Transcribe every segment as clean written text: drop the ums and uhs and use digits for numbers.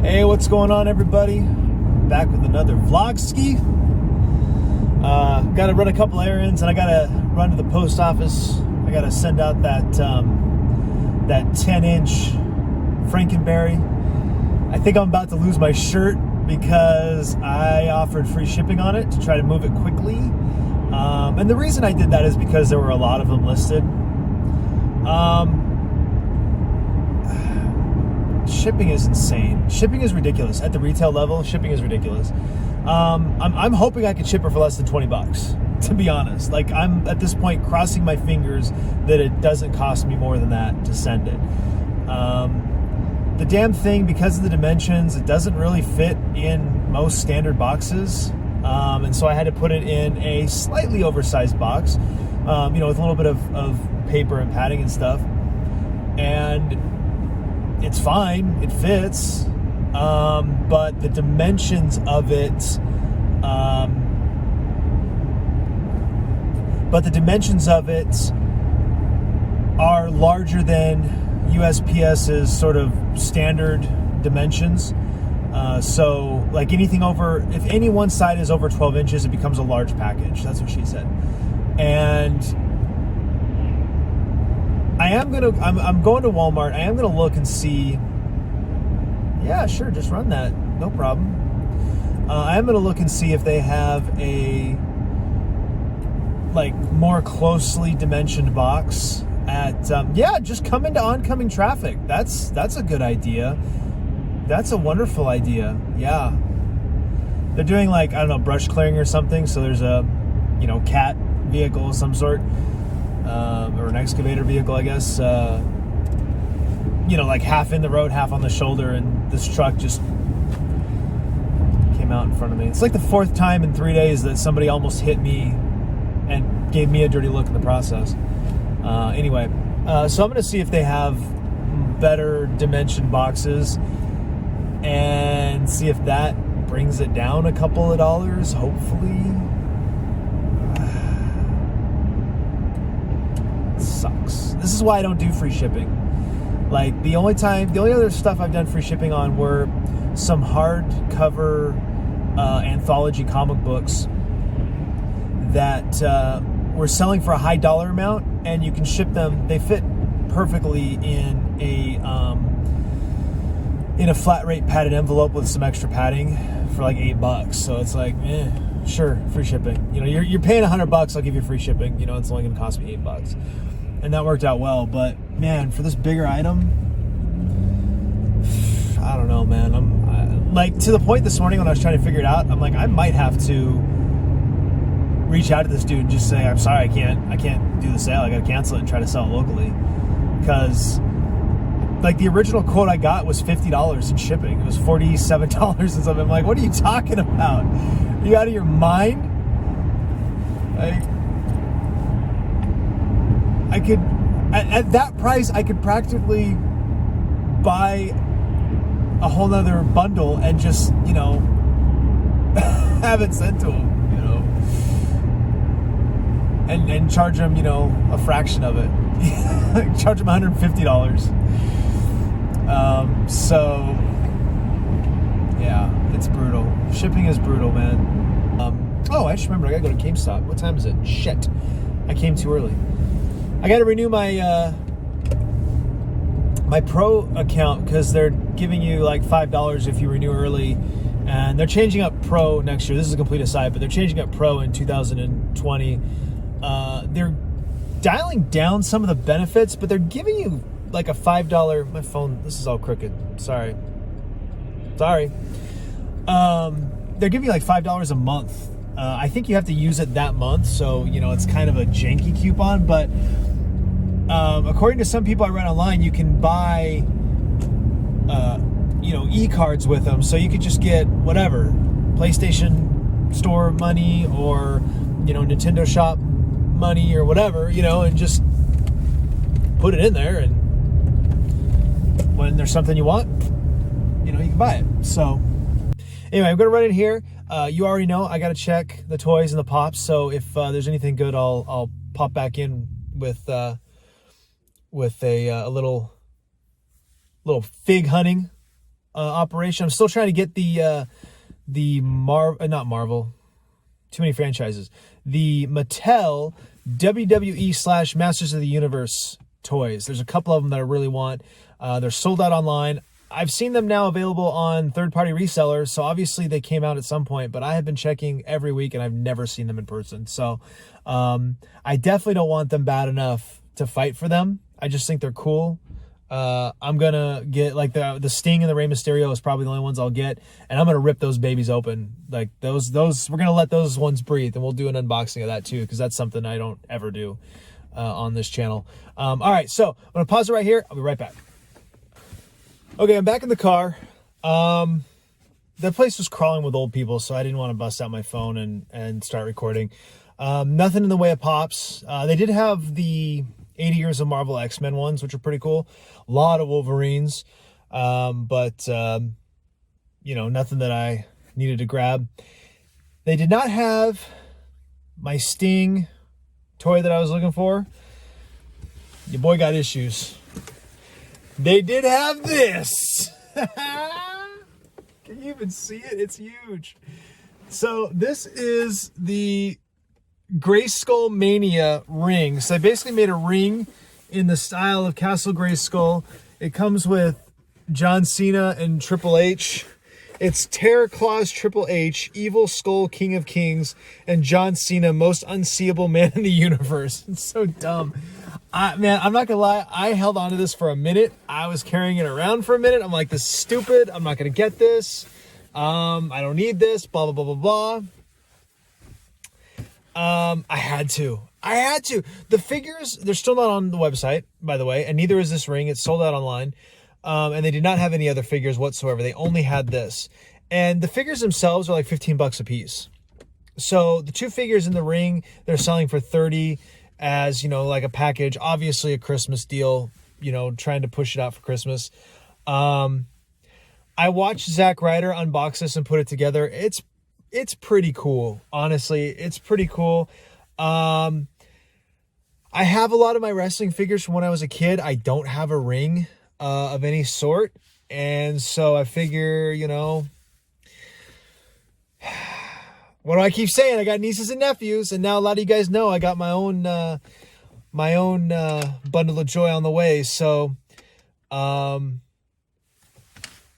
Hey, what's going on, everybody? Back with another vlog ski. Got to run a couple errands, and I got to run to the post office. I got to send out that 10-inch Frankenberry. I think I'm about to lose my shirt because I offered free shipping on it to try to move it quickly. And the reason I did that is because there were a lot of them listed. Shipping is insane. Shipping is ridiculous. At the retail level, shipping is ridiculous. I'm hoping I could ship her for less than $20, to be honest. Like, I'm at this point crossing my fingers that it doesn't cost me more than that to send it. The damn thing, because of the dimensions, it doesn't really fit in most standard boxes. And so I had to put it in a slightly oversized box, with a little bit of paper and padding and stuff. And it's fine, it fits, but the dimensions of it, are larger than USPS's sort of standard dimensions. So like anything over, if any one side is over 12 inches, it becomes a large package. That's what she said. And I'm going to Walmart. I am going to look and see. Yeah, sure, just run that. No problem. I am going to look and see if they have a more closely dimensioned box at just come into oncoming traffic. That's a good idea. That's a wonderful idea. Yeah. They're doing brush clearing or something, so there's a cat vehicle of some sort. Or an excavator vehicle, I guess, half in the road, half on the shoulder, and this truck just came out in front of me. It's like the fourth time in 3 days that somebody almost hit me and gave me a dirty look in the process. So I'm going to see if they have better dimension boxes and see if that brings it down a couple of dollars, hopefully. Sucks. This is why I don't do free shipping. The only other stuff I've done free shipping on were some hardcover anthology comic books that were selling for a high dollar amount, and you can ship them. They fit perfectly in a flat rate padded envelope with some extra padding for $8. So it's sure, free shipping. You're paying $100. I'll give you free shipping. It's only going to cost me $8. And that worked out well, but man, for this bigger item, I don't know, man. I'm to the point this morning when I was trying to figure it out, I'm I might have to reach out to this dude and just say, I'm sorry, I can't do the sale. I got to cancel it and try to sell it locally, because the original quote I got was $50 in shipping. It was $47 and something. I'm what are you talking about? Are you out of your mind? I could, at that price, I could practically buy a whole nother bundle and just, have it sent to him, and charge him, a fraction of it. Charge him $150. So, yeah, it's brutal. Shipping is brutal, man. I just remembered, I gotta go to GameStop. What time is it? Shit. I came too early. I got to renew my my Pro account because they're giving you $5 if you renew early, and they're changing up Pro next year. This is a complete aside, but they're changing up Pro in 2020. They're dialing down some of the benefits, but they're giving you a $5. My phone, this is all crooked. Sorry. They're giving you $5 a month. I think you have to use it that month, so it's kind of a janky coupon, but according to some people I read online, you can buy e-cards with them, so you could just get whatever, PlayStation Store money or Nintendo Shop money or whatever, and just put it in there, and when there's something you want, you can buy it. So anyway, I'm gonna run in here. You already know I gotta check the toys and the pops, so if there's anything good, I'll pop back in with a little fig hunting operation. I'm still trying to get not Marvel, too many franchises, the Mattel WWE / Masters of the Universe toys. There's a couple of them that I really want. They're sold out online. I've seen them now available on third-party resellers, so obviously they came out at some point, but I have been checking every week and I've never seen them in person. So I definitely don't want them bad enough to fight for them. I just think they're cool. I'm gonna get like the Sting and the Rey Mysterio is probably the only ones I'll get, and I'm gonna rip those babies open. Like those we're gonna let those ones breathe, and we'll do an unboxing of that too, because that's something I don't ever do on this channel. All right, so I'm gonna pause it right here. I'll be right back. Okay, I'm back in the car. The place was crawling with old people, so I didn't want to bust out my phone and start recording. Nothing in the way of pops. They did have the 80 Years of Marvel X-Men ones, which are pretty cool. A lot of Wolverines, but nothing that I needed to grab. They did not have my Sting toy that I was looking for. Your boy got issues. They did have this. Can you even see it? It's huge. So this is the Grayskull Mania ring. So I basically made a ring in the style of Castle Grayskull. It comes with John Cena and Triple H. It's Terror Claws Triple H, Evil Skull King of Kings, and John Cena, most unseeable man in the universe. It's so dumb. Man, I'm not gonna lie, I held on to this for a minute. I was carrying it around for a minute. I'm like, this is stupid. I'm not gonna get this. I don't need this, blah, blah, blah, blah, blah. I had to. The figures, they're still not on the website, by the way, and neither is this ring. It's sold out online. And they did not have any other figures whatsoever. They only had this. And the figures themselves are like $15 a piece. So the two figures in the ring, they're selling for $30 as, like a package. Obviously a Christmas deal, trying to push it out for Christmas. I watched Zack Ryder unbox this and put it together. It's pretty cool. Honestly, it's pretty cool. I have a lot of my wrestling figures from when I was a kid. I don't have a ring of any sort, and so I figure, what do I keep saying? I got nieces and nephews, and now a lot of you guys know I got my own bundle of joy on the way. So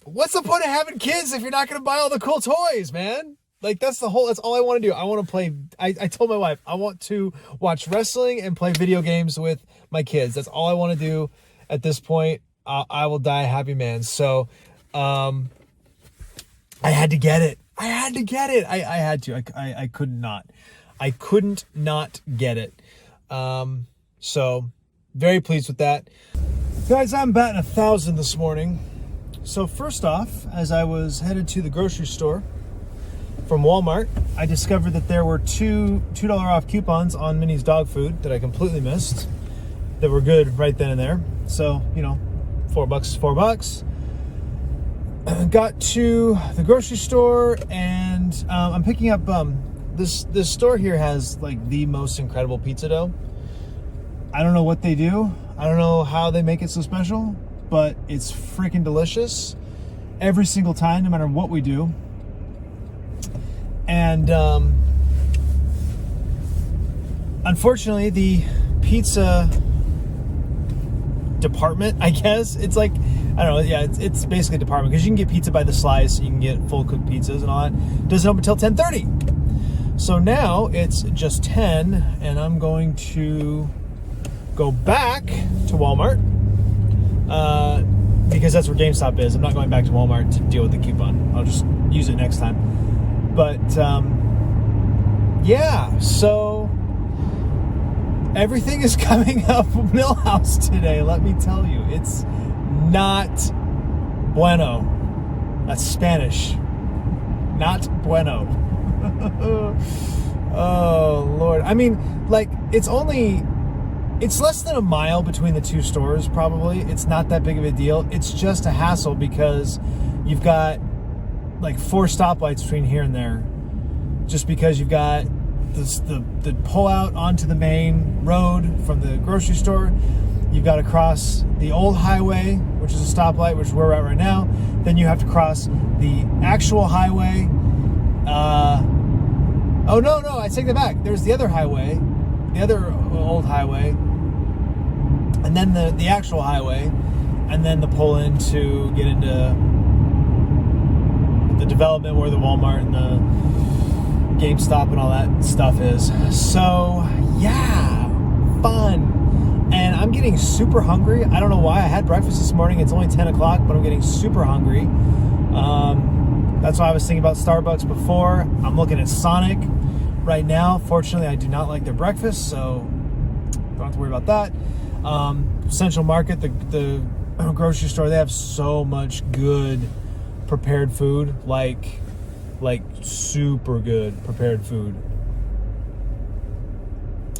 what's the point of having kids if you're not going to buy all the cool toys, man? Like, that's all I want to do. I want to play. I told my wife, I want to watch wrestling and play video games with my kids. That's all I want to do at this point. I will die a happy man. So, I had to get it. I had to. I couldn't not get it. So very pleased with that. Guys, I'm batting 1,000 this morning. So first off, as I was headed to the grocery store from Walmart, I discovered that there were two $2 off coupons on Minnie's dog food that I completely missed, that were good right then and there. So, $4 is $4. Got to the grocery store, and I'm picking up this store here has like the most incredible pizza dough. I don't know what they do. I don't know how they make it so special, but it's freaking delicious every single time, no matter what we do. And unfortunately, the pizza department, I guess, it's like, I don't know, yeah, it's basically a department, because you can get pizza by the slice, you can get full cooked pizzas and all that. Doesn't open until 10:30. So now it's just 10, and I'm going to go back to Walmart, because that's where GameStop is. I'm not going back to Walmart to deal with the coupon. I'll just use it next time. But yeah, so everything is coming up Millhouse today, let me tell you. It's not bueno. That's Spanish. Not bueno. Oh, Lord. I mean, like, it's less than a mile between the two stores, probably. It's not that big of a deal. It's just a hassle because you've got like 4 stoplights between here and there, just because you've got the pull out onto the main road from the grocery store, You've got to cross the old highway, which is a stoplight, which is where we're at right now. Then you have to cross the actual highway. Oh, no, I take that back. There's the other highway, the other old highway, and then the actual highway, and then the pull-in to get into the development where the Walmart and the GameStop and all that stuff is. So, yeah, fun. And I'm getting super hungry. I don't know why. I had breakfast this morning. It's only 10 o'clock, but I'm getting super hungry. That's why I was thinking about Starbucks before. I'm looking at Sonic right now. Fortunately, I do not like their breakfast, so don't have to worry about that. Central Market, the grocery store, they have so much good prepared food, like super good prepared food.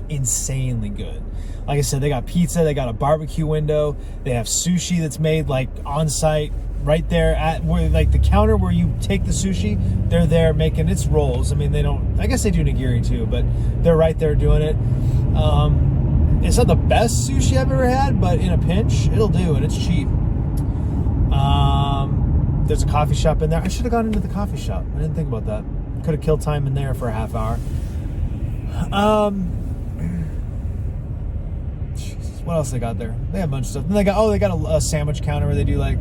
Insanely good. Like I said, they got pizza, they got a barbecue window, they have sushi that's made like on site right there at where, like the counter where you take the sushi, they're there making its rolls. I mean, they don't, I guess they do nigiri too, but they're right there doing it. It's not the best sushi I've ever had, but in a pinch, it'll do, and it's cheap. There's a coffee shop in there. I should have gone into the coffee shop. I didn't think about that. Could have killed time in there for a half hour. What else they got there? They have a bunch of stuff. And they got a sandwich counter where they do like,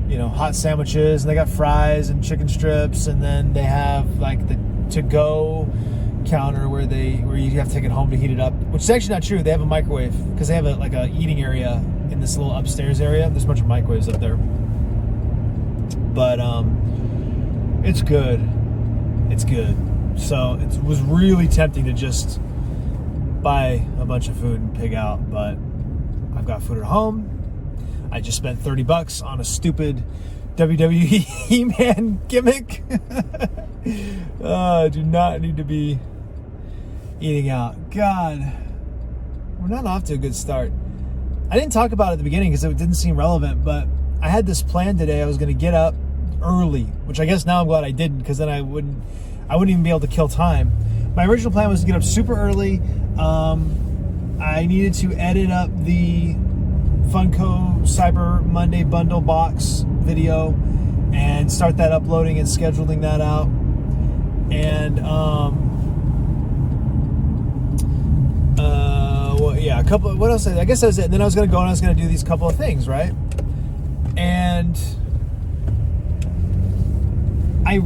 you know, hot sandwiches, and they got fries and chicken strips, and then they have like the to-go counter where you have to take it home to heat it up, which is actually not true. They have a microwave because they have a eating area in this little upstairs area. There's a bunch of microwaves up there, but it's good. It's good. So it was really tempting to just buy a bunch of food and pig out, but I've got food at home. I just spent $30 on a stupid WWE He-Man gimmick. I do not need to be eating out. God, we're not off to a good start. I didn't talk about it at the beginning because it didn't seem relevant, but I had this plan today. I was going to get up early, which I guess now I'm glad I didn't, because then I wouldn't even be able to kill time. My original plan was to get up super early. I needed to edit up the Funko Cyber Monday bundle box video and start that uploading and scheduling that out. And a couple. What else? I guess that was it. And then I was going to go and I was going to do these couple of things, right? And I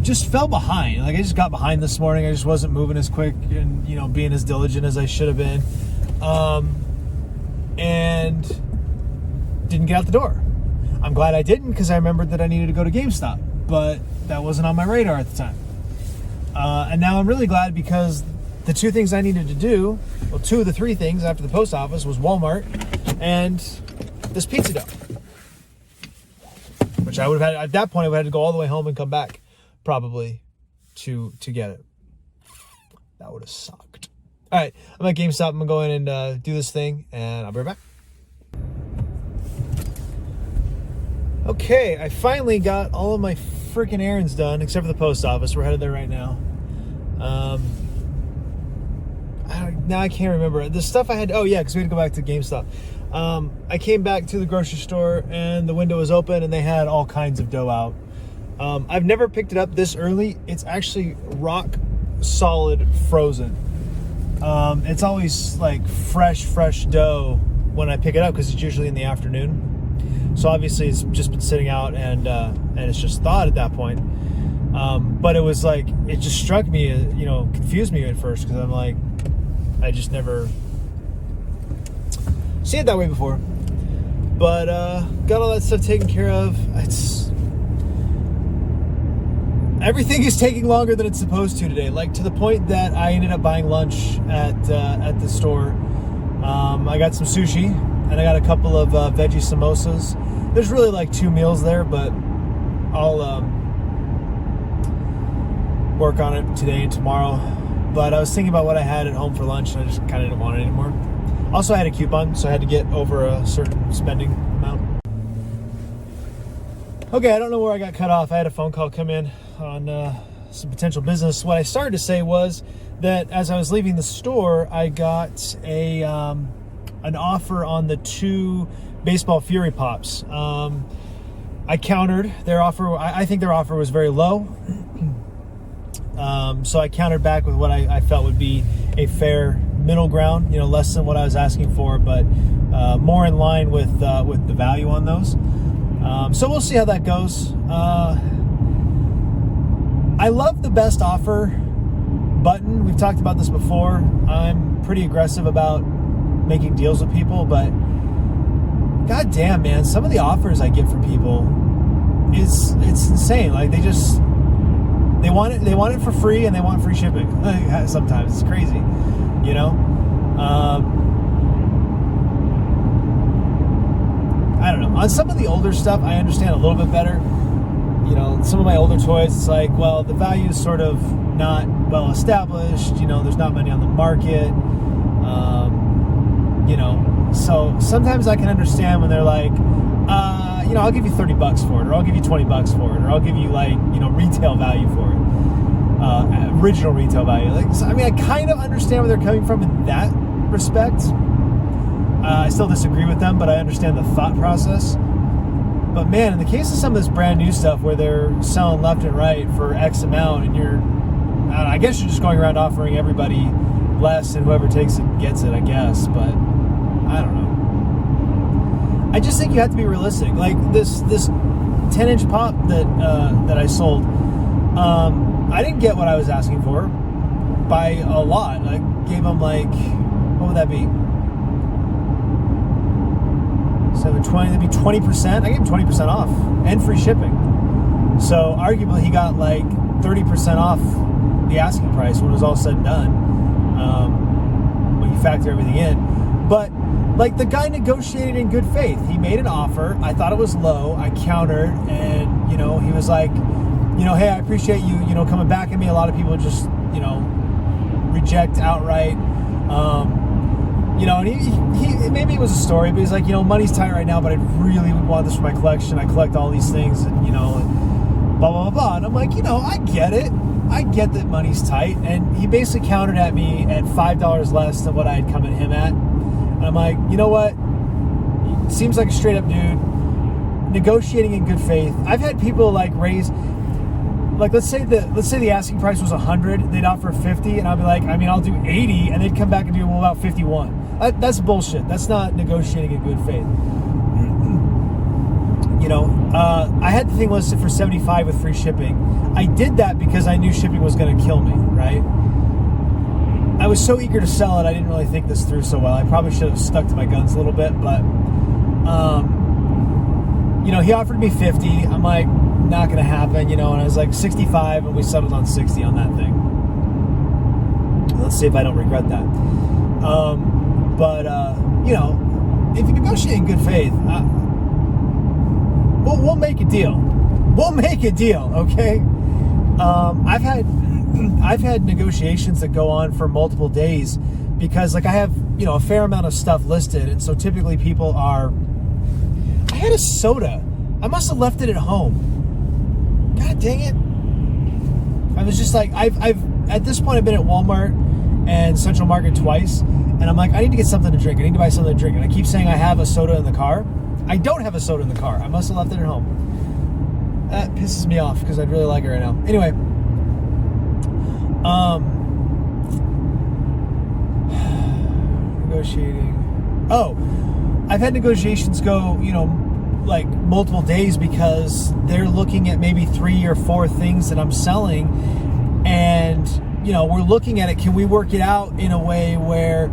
just fell behind. Like I just got behind this morning. I just wasn't moving as quick and, you know, being as diligent as I should have been. And didn't get out the door. I'm glad I didn't, because I remembered that I needed to go to GameStop, but that wasn't on my radar at the time. And now I'm really glad, because the two things I needed to do, well, two of the three things after the post office, was Walmart and this pizza dough, which I would have had, at that point, I would have had to go all the way home and come back probably to get it. That would have sucked. All right, I'm at GameStop. I'm going to go in and do this thing, and I'll be right back. Okay, I finally got all of my freaking errands done, except for the post office. We're headed there right now. Now I can't remember. The stuff I had... Oh, yeah, because we had to go back to GameStop. I came back to the grocery store, and the window was open, and they had all kinds of dough out. I've never picked it up this early. It's actually rock solid frozen. It's always like fresh dough when I pick it up, because it's usually in the afternoon. So obviously it's just been sitting out, and it's just thawed at that point. But it was like, it just struck me, you know, confused me at first, because I'm like, I just never seen it that way before. But got all that stuff taken care of. Everything is taking longer than it's supposed to today. Like, to the point that I ended up buying lunch at the store. I got some sushi, and I got a couple of veggie samosas. There's really like 2 meals there, but I'll work on it today and tomorrow. But I was thinking about what I had at home for lunch, and I just kind of didn't want it anymore. Also, I had a coupon, so I had to get over a certain spending amount. Okay, I don't know where I got cut off. I had a phone call come in on some potential business. What I started to say was that as I was leaving the store, I got a an offer on the 2 Baseball Fury Pops. I countered their offer. I think their offer was very low. So I countered back with what I felt would be a fair middle ground, less than what I was asking for, but more in line with the value on those. So we'll see how that goes. I love the best offer button. We've talked about this before. I'm pretty aggressive about making deals with people, but god damn, man, some of the offers I get from people it's insane. Like they want it for free, and they want free shipping. Sometimes it's crazy, I don't know. On some of the older stuff, I understand a little bit better. Some of my older toys, it's like, well, the value is sort of not well established. There's not many on the market. So sometimes I can understand when they're like, I'll give you $30 for it, or I'll give you $20 for it, or I'll give you retail value for it, original retail value. I kind of understand where they're coming from in that respect. I still disagree with them, but I understand the thought process. But man, in the case of some of this brand new stuff where they're selling left and right for X amount, and I guess you're just going around offering everybody less, and whoever takes it gets it, I guess. But I don't know. I just think you have to be realistic. Like this 10-inch pop that I sold, I didn't get what I was asking for by a lot. I gave them what would that be? 720, that'd be 20%. I gave him 20% off and free shipping. So arguably he got 30% off the asking price when it was all said and done, when you factor everything in. But the guy negotiated in good faith. He made an offer. I thought it was low. I countered, and he was like, hey, I appreciate you, coming back at me. A lot of people just, reject outright. And he maybe it was a story, but he's like, money's tight right now, but I really want this for my collection. I collect all these things, and blah, blah, blah. And I'm like, I get it. I get that money's tight. And he basically countered at me at $5 less than what I had come at him at. And I'm like, you know what? Seems like a straight up dude. Negotiating in good faith. I've had people raise, let's say the asking price was 100, they'd offer 50, and I'll be like, I'll do 80, and they'd come back and do about 51. That's bullshit. That's not negotiating in good faith. I had the thing listed for 75 with free shipping. I did that because I knew shipping was going to kill me, right? I was so eager to sell it, I didn't really think this through so well. I probably should have stuck to my guns a little bit, but he offered me 50. I'm like, not going to happen, and I was like 65, and we settled on 60 on that thing. Let's see if I don't regret that. If you negotiate in good faith, we'll make a deal. We'll make a deal, okay? I've had negotiations that go on for multiple days because I have, a fair amount of stuff listed, and so typically people are. I had a soda. I must have left it at home. God dang it. I was just I've at this point I've been at Walmart and Central Market twice, and I'm like, I need to get something to drink. I need to buy something to drink. And I keep saying I have a soda in the car. I don't have a soda in the car. I must have left it at home. That pisses me off because I'd really like it right now. Anyway, negotiating. Oh, I've had negotiations go, multiple days because they're looking at maybe 3 or 4 things that I'm selling, and we're looking at it. Can we work it out in a way where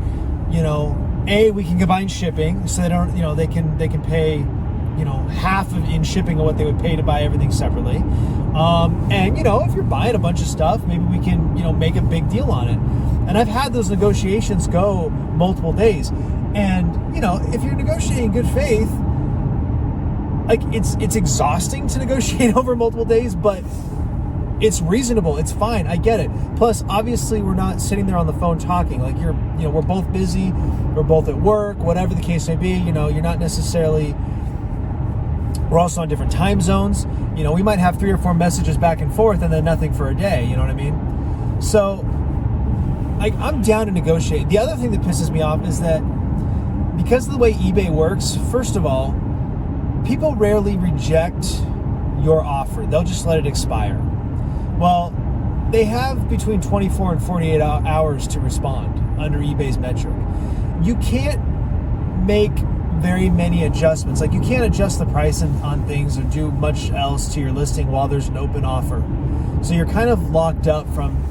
we can combine shipping so they don't they can pay half of in shipping of what they would pay to buy everything separately, and if you're buying a bunch of stuff, maybe we can make a big deal on it. And I've had those negotiations go multiple days, and if you're negotiating in good faith, it's exhausting to negotiate over multiple days, but it's reasonable. It's fine. I get it. Plus, obviously, we're not sitting there on the phone talking. We're both busy. We're both at work, whatever the case may be. You're not necessarily. We're also on different time zones. We might have 3 or 4 messages back and forth, and then nothing for a day. You know what I mean? So, I'm down to negotiate. The other thing that pisses me off is that because of the way eBay works, first of all, people rarely reject your offer. They'll just let it expire. Well, they have between 24 and 48 hours to respond under eBay's metric. You can't make very many adjustments. Like, you can't adjust the price on things or do much else to your listing while there's an open offer. So you're kind of locked up from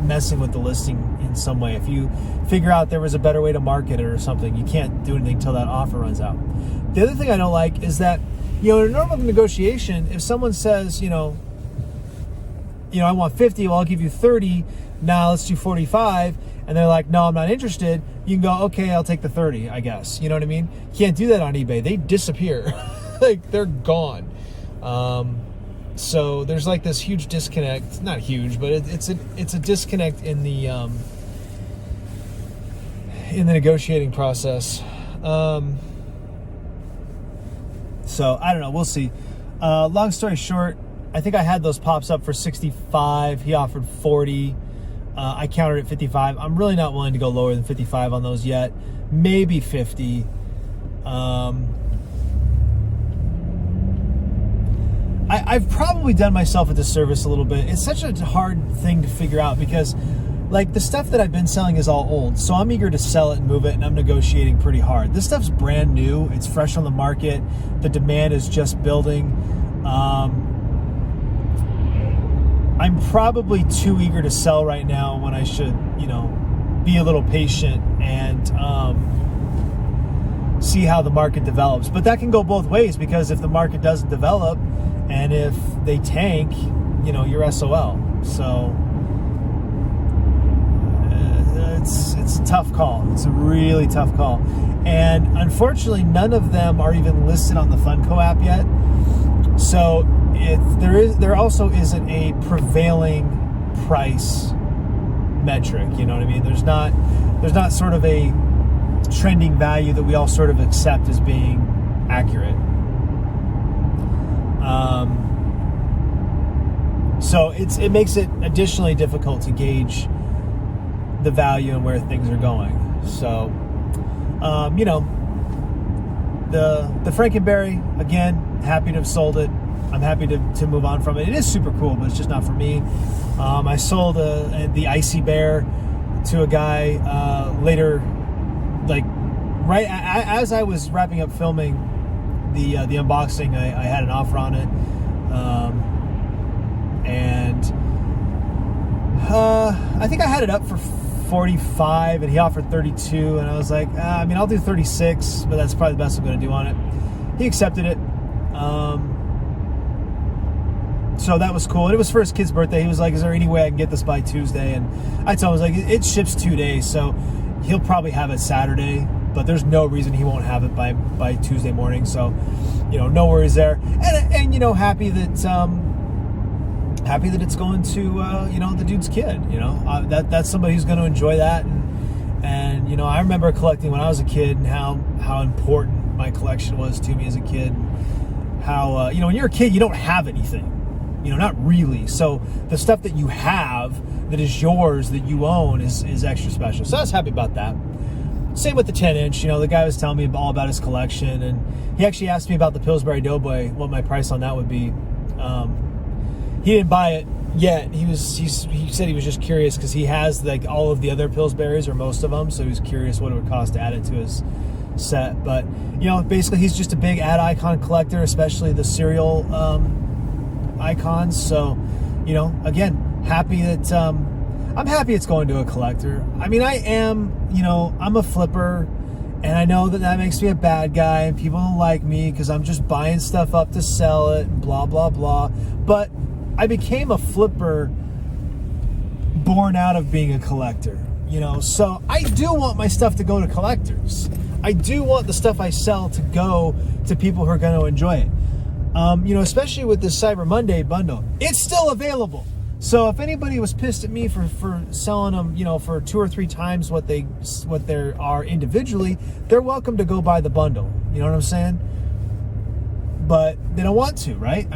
messing with the listing in some way. If you figure out there was a better way to market it or something, you can't do anything until that offer runs out. The other thing I don't like is that, in a normal negotiation, if someone says, I want 50, well, I'll give you 30. Now let's do 45. And they're like, no, I'm not interested. You can go, okay, I'll take the 30, I guess. You know what I mean? You can't do that on eBay. They disappear. Like, they're gone. So there's like this huge disconnect. Not huge, but it's a disconnect in the negotiating process. So I don't know. We'll see. Long story short, I think I had those pops up for 65. He offered 40. I countered at 55. I'm really not willing to go lower than 55 on those yet. Maybe 50. I've probably done myself a disservice a little bit. It's such a hard thing to figure out because, like, the stuff that I've been selling is all old. So I'm eager to sell it and move it, and I'm negotiating pretty hard. This stuff's brand new. It's fresh on the market. The demand is just building. I'm probably too eager to sell right now when I should, be a little patient and see how the market develops. But that can go both ways, because if the market doesn't develop and if they tank, you're SOL. So it's a tough call. It's a really tough call. And unfortunately, none of them are even listed on the Funko app yet. So there also isn't a prevailing price metric. You know what I mean? There's not sort of a trending value that we all sort of accept as being accurate. So it makes it additionally difficult to gauge the value and where things are going. So, the Frankenberry, again, happy to have sold it. I'm happy to move on from it. It is super cool, but it's just not for me. I sold the Icy Bear to a guy later, like right as I was wrapping up filming the unboxing. I had an offer on it, and I think I had it up for 45, and he offered 32, and I was like, I'll do 36, but that's probably the best I'm going to do on it. He accepted it. So that was cool. And it was for his kid's birthday. He was like, is there any way I can get this by Tuesday? And I told him, I was like, it ships 2 days, so he'll probably have it Saturday, but there's no reason he won't have it by Tuesday morning. So, no worries there. And happy that it's going to the dude's kid. That's somebody who's going to enjoy that. And I remember collecting when I was a kid, and how important my collection was to me as a kid. How when you're a kid, you don't have anything. Not really. So the stuff that you have that is yours, that you own, is extra special. So I was happy about that. Same with the 10-inch. The guy was telling me all about his collection, and he actually asked me about the Pillsbury Doughboy, what my price on that would be. He didn't buy it yet. He said he was just curious because he has like all of the other Pillsbury's, or most of them, so he was curious what it would cost to add it to his set. But basically he's just a big ad icon collector, especially the cereal icons. So again, happy that I'm happy it's going to a collector. I am, I'm a flipper, and I know that makes me a bad guy, and people don't like me because I'm just buying stuff up to sell it and blah blah blah. But I became a flipper born out of being a collector. So I do want my stuff to go to collectors. I do want the stuff I sell to go to people who are going to enjoy it. Especially with this Cyber Monday bundle, it's still available. So if anybody was pissed at me for selling them, for 2 or 3 times what they are individually, they're welcome to go buy the bundle. You know what I'm saying? But they don't want to, right?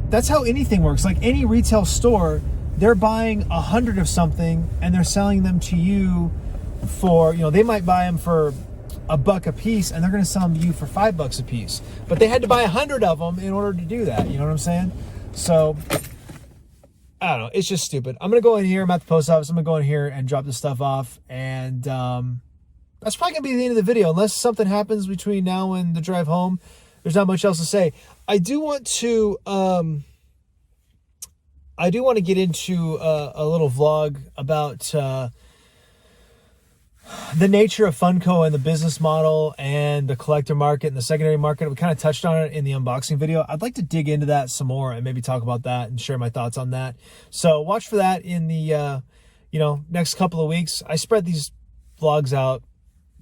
That's how anything works. Like any retail store, they're buying 100 of something and they're selling them to you for, they might buy them for $1 a piece, and they're going to sell them to you for $5 a piece. But they had to buy 100 of them in order to do that. You know what I'm saying? So I don't know. It's just stupid. I'm going to go in here. I'm at the post office. I'm going to go in here and drop this stuff off. And that's probably going to be the end of the video. Unless something happens between now and the drive home, there's not much else to say. I do want to get into a little vlog about the nature of Funko and the business model and the collector market and the secondary market. We kind of touched on it in the unboxing video. I'd like to dig into that some more and maybe talk about that and share my thoughts on that. So watch for that in the, next couple of weeks. I spread these vlogs out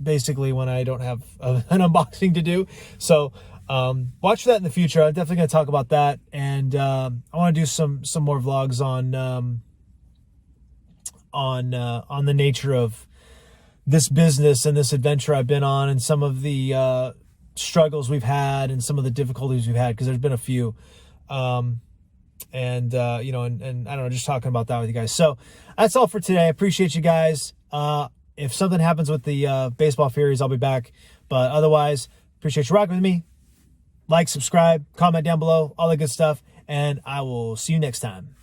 basically when I don't have an unboxing to do. So watch for that in the future. I'm definitely going to talk about that. And I want to do some more vlogs on the nature of this business and this adventure I've been on, and some of the struggles we've had and some of the difficulties we've had, because there's been a few. And I don't know, just talking about that with you guys. So that's all for today. I appreciate you guys. If something happens with the Baseball Furies, I'll be back. But otherwise, appreciate you rocking with me. Like, subscribe, comment down below, all that good stuff. And I will see you next time.